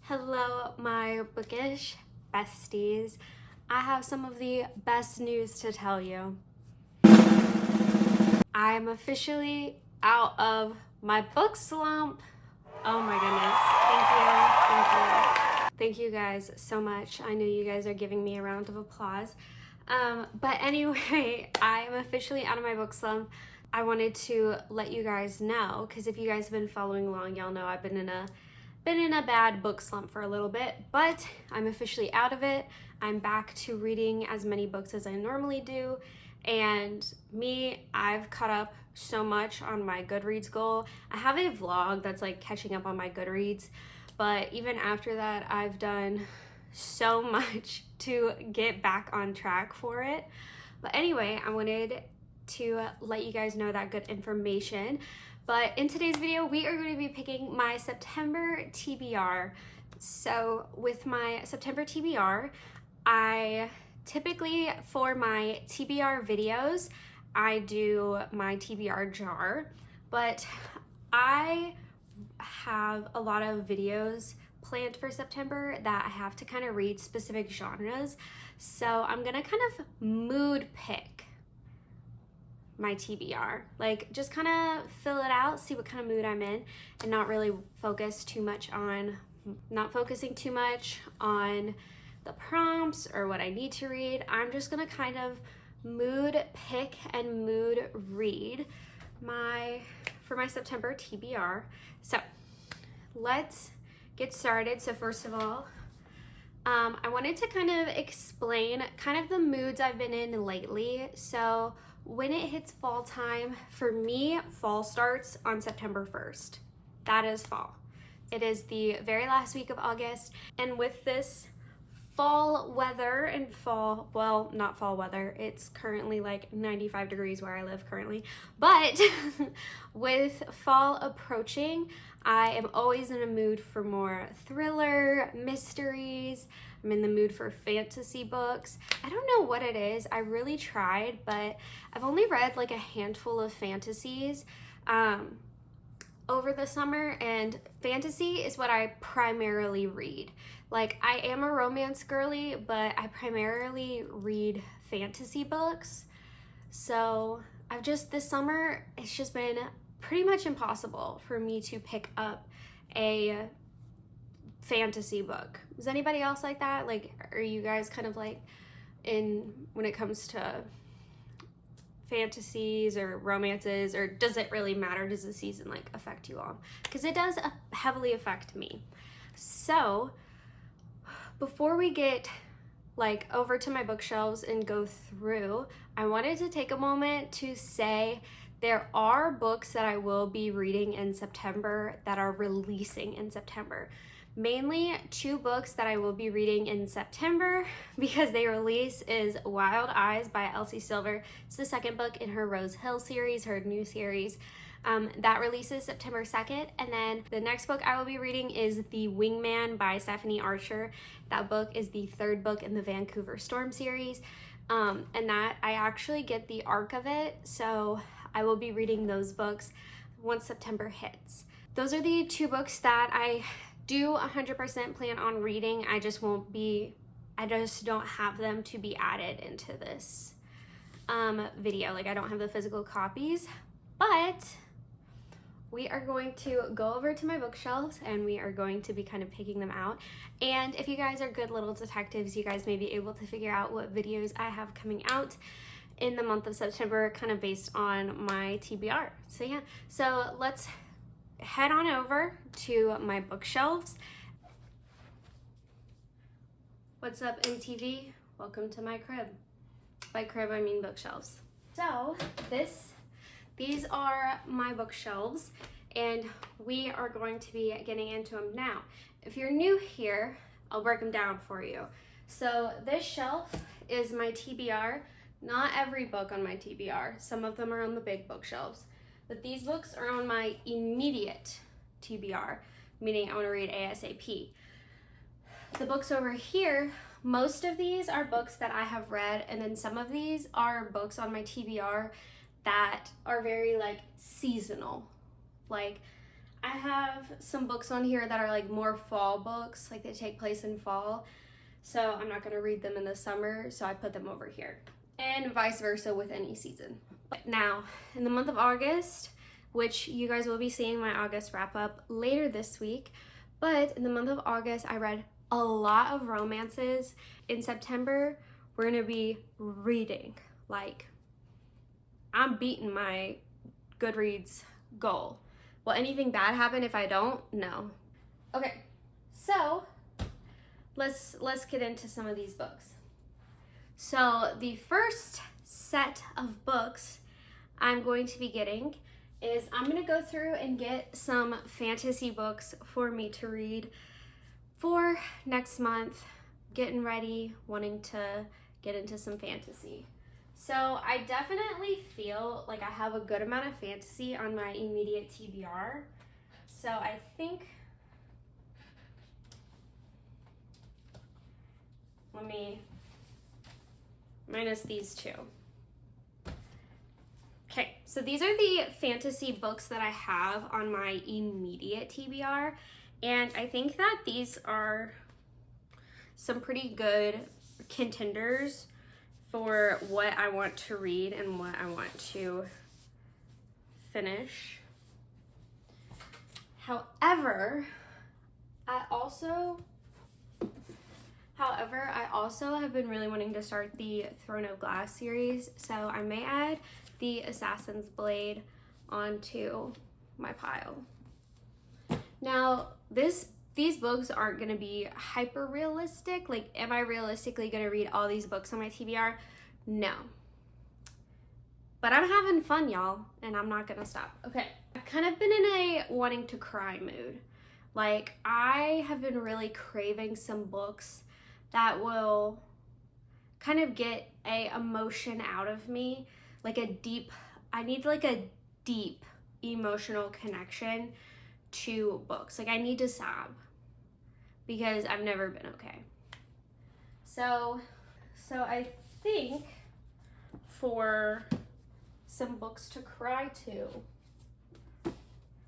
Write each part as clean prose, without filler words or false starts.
Hello, my bookish besties. I have some of the best news to tell you. I'm officially out of my book slump. Oh my goodness. Thank you guys so much. I know you guys are giving me a round of applause. But anyway, I am officially out of my book slump. I wanted to let you guys know, because if you guys have been following along, y'all know I've been in a bad book slump for a little bit, but I'm officially out of it. I'm back to reading as many books as I normally do, and I've caught up so much on my Goodreads goal. I have a vlog that's like catching up on my Goodreads, but even after that, I've done so much to get back on track for it. But anyway, I wanted to let you guys know that good information. But in today's video, we are going to be picking my September TBR. So with my September TBR, I typically, for my TBR videos, I do my TBR jar, but I have a lot of videos planned for September that I have to kind of read specific genres. So I'm gonna kind of mood pick my TBR, like just kind of fill it out, see what kind of mood I'm in, and not focusing too much on the prompts or what I need to read. I'm just gonna kind of mood pick and mood read for my September TBR. So let's get started. So first of all, I wanted to kind of explain kind of the moods I've been in lately. So when it hits fall time, for me, fall starts on September 1st. That is fall. It is the very last week of August, and with this fall weather and not fall weather, it's currently like 95 degrees where I live currently, but with fall approaching, I am always in a mood for more thriller, mysteries. I'm in the mood for fantasy books. I don't know what it is. I really tried, but I've only read like a handful of fantasies over the summer, and fantasy is what I primarily read. Like, I am a romance girly, but I primarily read fantasy books. So this summer, it's just been pretty much impossible for me to pick up a fantasy book. Is anybody else like that? Like, are you guys kind of like when it comes to fantasies or romances, or does it really matter? Does the season like affect you all? Because it does heavily affect me. So before we get like over to my bookshelves and go through, I wanted to take a moment to say there are books that I will be reading in September that are releasing in September. Mainly two books that I will be reading in September because they release is Wild Eyes by Elsie Silver. It's the second book in her Rose Hill series, her new series. That releases September 2nd. And then the next book I will be reading is The Wingman by Stephanie Archer. That book is the third book in the Vancouver Storm series. And that I actually get the arc of it. So I will be reading those books once September hits. Those are the two books that I do 100% plan on reading. I just don't have them to be added into this video. Like, I don't have the physical copies, but we are going to go over to my bookshelves and we are going to be kind of picking them out. And if you guys are good little detectives, you guys may be able to figure out what videos I have coming out in the month of September, kind of based on my TBR. So yeah, so let's head on over to my bookshelves. What's up, MTV? Welcome to my crib. By crib, I mean bookshelves. So these are my bookshelves, and we are going to be getting into them now. If you're new here, I'll break them down for you. So this shelf is my TBR. Not every book on my TBR. Some of them are on the big bookshelves. But these books are on my immediate TBR, meaning I want to read ASAP. The books over here, most of these are books that I have read, and then some of these are books on my TBR that are very like seasonal. Like, I have some books on here that are like more fall books, like they take place in fall. So I'm not going to read them in the summer, so I put them over here. And vice versa with any season. Now, in the month of August, which you guys will be seeing my August wrap up later this week, but in the month of August, I read a lot of romances. In September, we're going to be reading. Like, I'm beating my Goodreads goal. Will anything bad happen if I don't? No. Okay, so let's get into some of these books. So the first set of books I'm going to be getting is I'm going to go through and get some fantasy books for me to read for next month, getting ready, wanting to get into some fantasy. So I definitely feel like I have a good amount of fantasy on my immediate TBR. So I think, let me minus these two. Okay, so these are the fantasy books that I have on my immediate TBR, and I think that these are some pretty good contenders for what I want to read and what I want to finish. However, I also have been really wanting to start the Throne of Glass series, so I may add the Assassin's Blade onto my pile. Now, these books aren't going to be hyper realistic. Like, am I realistically going to read all these books on my TBR? No. But I'm having fun, y'all, and I'm not going to stop. Okay, I've kind of been in a wanting to cry mood. Like, I have been really craving some books that will kind of get a emotion out of me. Like I need like a deep emotional connection to books. Like, I need to sob because I've never been okay. So I think for some books to cry to,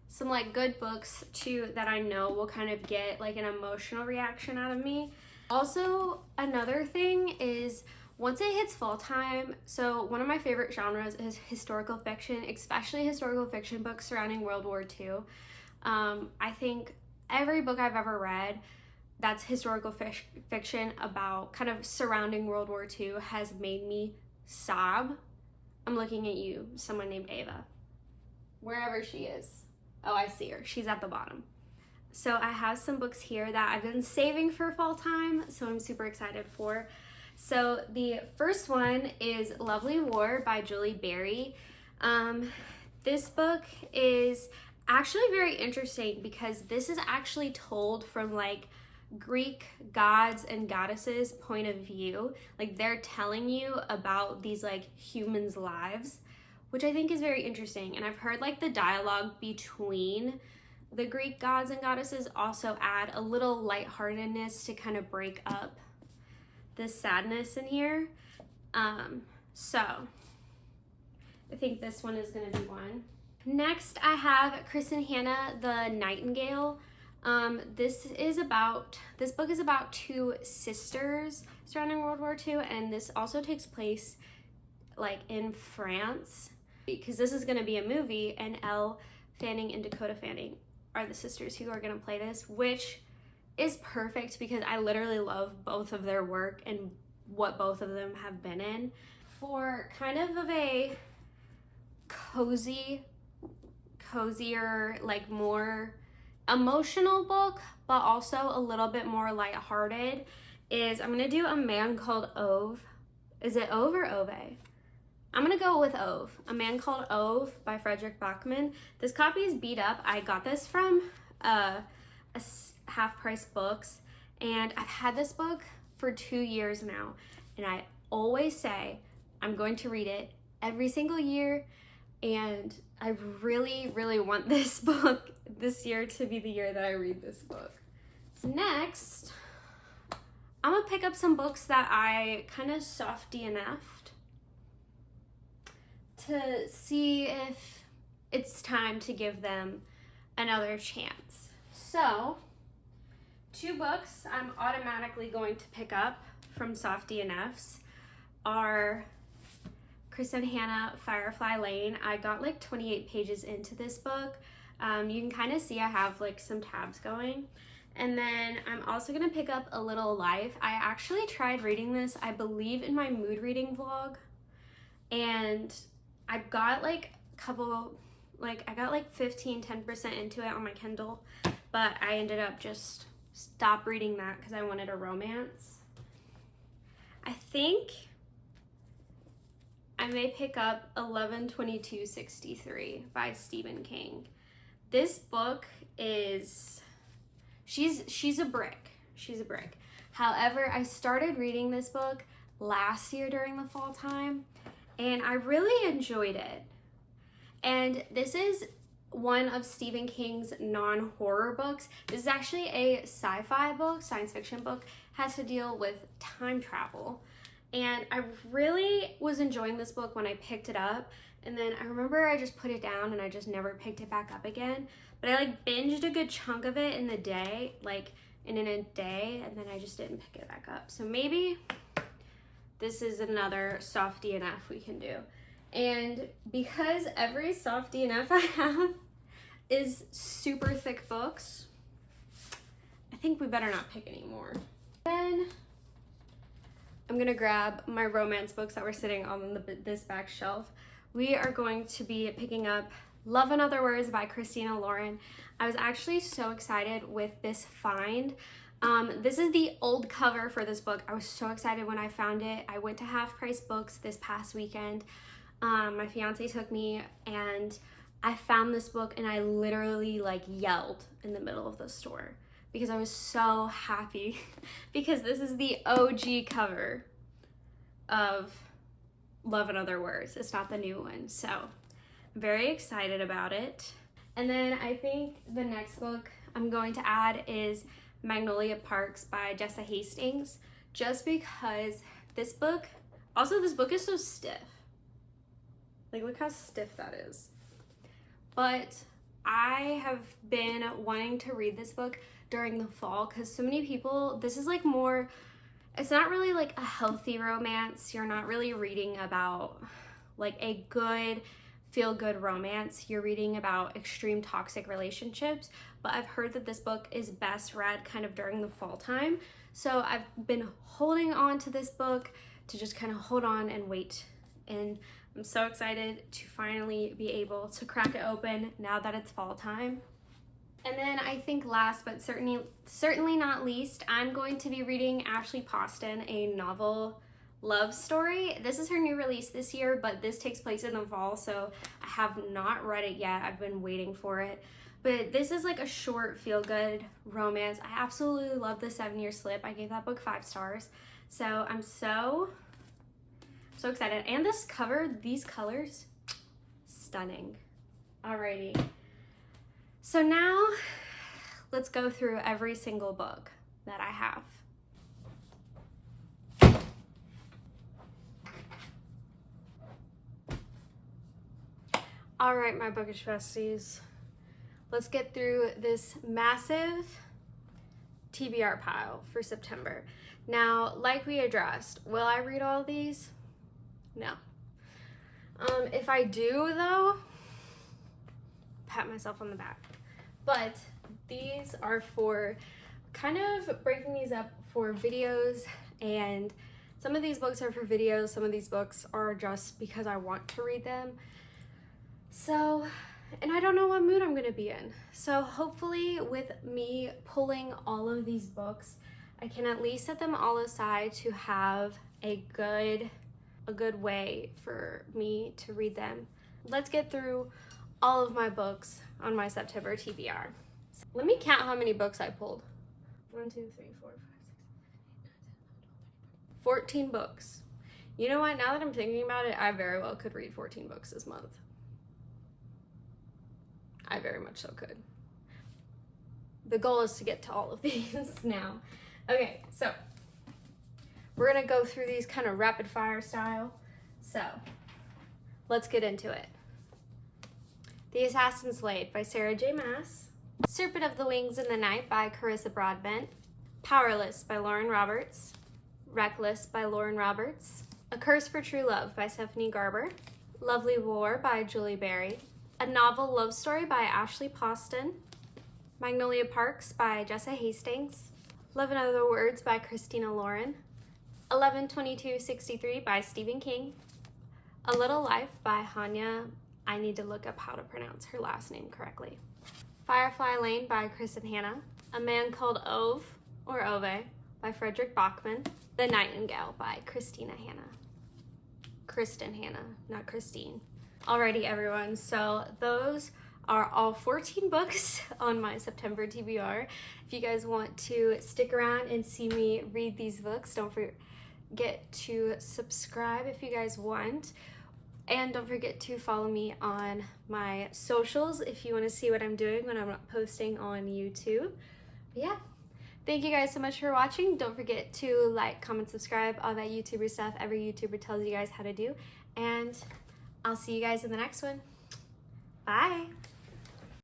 some like good books too that I know will kind of get like an emotional reaction out of me. Also, another thing is once it hits fall time, so one of my favorite genres is historical fiction, especially historical fiction books surrounding World War II. I think every book I've ever read that's historical fiction about kind of surrounding World War II has made me sob. I'm looking at you, someone named Ava. Wherever she is. Oh, I see her. She's at the bottom. So I have some books here that I've been saving for fall time, so I'm super excited for. So the first one is Lovely War by Julie Berry. This book is actually very interesting because this is actually told from like Greek gods and goddesses point of view. Like, they're telling you about these like humans' lives, which I think is very interesting. And I've heard like the dialogue between the Greek gods and goddesses also add a little lightheartedness to kind of break up the sadness in here. So I think this one is going to be one. Next, I have Kristen Hanna, The Nightingale. This book is about two sisters surrounding World War II, and this also takes place like in France, because this is going to be a movie, and Elle Fanning and Dakota Fanning are the sisters who are going to play this, which is perfect because I literally love both of their work and what both of them have been in. For kind of a cozier, like more emotional book, but also a little bit more lighthearted, is I'm gonna do A Man Called Ove. Is it Ove or Ove? I'm gonna go with Ove. A Man Called Ove by Frederick Bachman. This copy is beat up. I got this from Half Price Books, and I've had this book for 2 years now, and I always say I'm going to read it every single year, and I really, really want this book this year to be the year that I read this book. So next, I'm gonna pick up some books that I kind of soft DNF'd to see if it's time to give them another chance. So, 2 books I'm automatically going to pick up from Soft DNFs are Kristen Hanna, Firefly Lane. I got like 28 pages into this book. You can kind of see I have like some tabs going. And then I'm also gonna pick up A Little Life. I actually tried reading this, I believe, in my mood reading vlog. And I got like a couple, I got like 10% into it on my Kindle. But I ended up just stop reading that because I wanted a romance. I think I may pick up 11/22/63 by Stephen King. This book is, she's a brick. She's a brick. However, I started reading this book last year during the fall time, and I really enjoyed it. And this is one of Stephen King's non-horror books. This is actually a sci-fi book, science fiction book, has to deal with time travel. And I really was enjoying this book when I picked it up. And then I remember I just put it down and I just never picked it back up again. But I like binged a good chunk of it in the day, in a day, and then I just didn't pick it back up. So maybe this is another soft DNF we can do. And because every soft DNF I have is super thick books, I think we better not pick any more. Then I'm gonna grab my romance books that were sitting on this back shelf. We are going to be picking up Love and Other Words by Christina Lauren. I was actually so excited with this find. This is the old cover for this book. I was so excited when I found it. I went to Half Price Books this past weekend. My fiance took me and I found this book and I literally yelled in the middle of the store because I was so happy because this is the OG cover of Love and Other Words. It's not the new one, so I'm very excited about it. And then I think the next book I'm going to add is Magnolia Parks by Jessa Hastings, just because this book is so stiff. Look how stiff that is. But I have been wanting to read this book during the fall because so many people, this is more, it's not really a healthy romance. You're not really reading about a good, feel-good romance. You're reading about extreme toxic relationships. But I've heard that this book is best read kind of during the fall time. So I've been holding on to this book to just kind of hold on and wait. And I'm so excited to finally be able to crack it open now that it's fall time. And then I think last but certainly not least, I'm going to be reading Ashley Poston, a novel love story. This is her new release this year, but this takes place in the fall, so I have not read it yet. I've been waiting for it. But this is a short, feel-good romance. I absolutely love The 7-Year Slip. I gave that book 5 stars. So I'm so excited. And this cover, these colors, stunning. Alrighty. So now let's go through every single book that I have. All right, my bookish besties. Let's get through this massive TBR pile for September. Now, like we addressed, will I read all of these? No. If I do, though, pat myself on the back. But these are for kind of breaking these up for videos, and some of these books are for videos, some of these books are just because I want to read them. So, and I don't know what mood I'm gonna be in. So hopefully with me pulling all of these books, I can at least set them all aside to have a good way for me to read them. Let's get through all of my books on my September TBR. Let me count how many books I pulled. 1, 2, 3, 4, 5, 6, 7, 8, 9, 10, 11, 12, 14 books. You know what? Now that I'm thinking about it, I very well could read 14 books this month. I very much so could. The goal is to get to all of these now. Okay, so we're gonna go through these kind of rapid fire style. So let's get into it. The Assassin's Blade by Sarah J. Maas. Serpent of the Wings in the Night by Carissa Broadbent. Powerless by Lauren Roberts. Reckless by Lauren Roberts. A Curse for True Love by Stephanie Garber. Lovely War by Julie Berry. A Novel Love Story by Ashley Poston. Magnolia Parks by Jessa Hastings. Love in Other Words by Christina Lauren. 11/22/63 by Stephen King. A Little Life by Hanya. I need to look up how to pronounce her last name correctly. Firefly Lane by Chris and Hannah. A Man Called Ove, or Ove, by Frederick Bachman. The Nightingale by Kristen Hannah, not Christine. Alrighty, everyone, so those are all 14 books on my September TBR. If you guys want to stick around and see me read these books, don't forget to subscribe if you guys want. And don't forget to follow me on my socials if you want to see what I'm doing when I'm not posting on YouTube. But yeah, thank you guys so much for watching. Don't forget to like, comment, subscribe, all that YouTuber stuff every YouTuber tells you guys how to do. And I'll see you guys in the next one. Bye!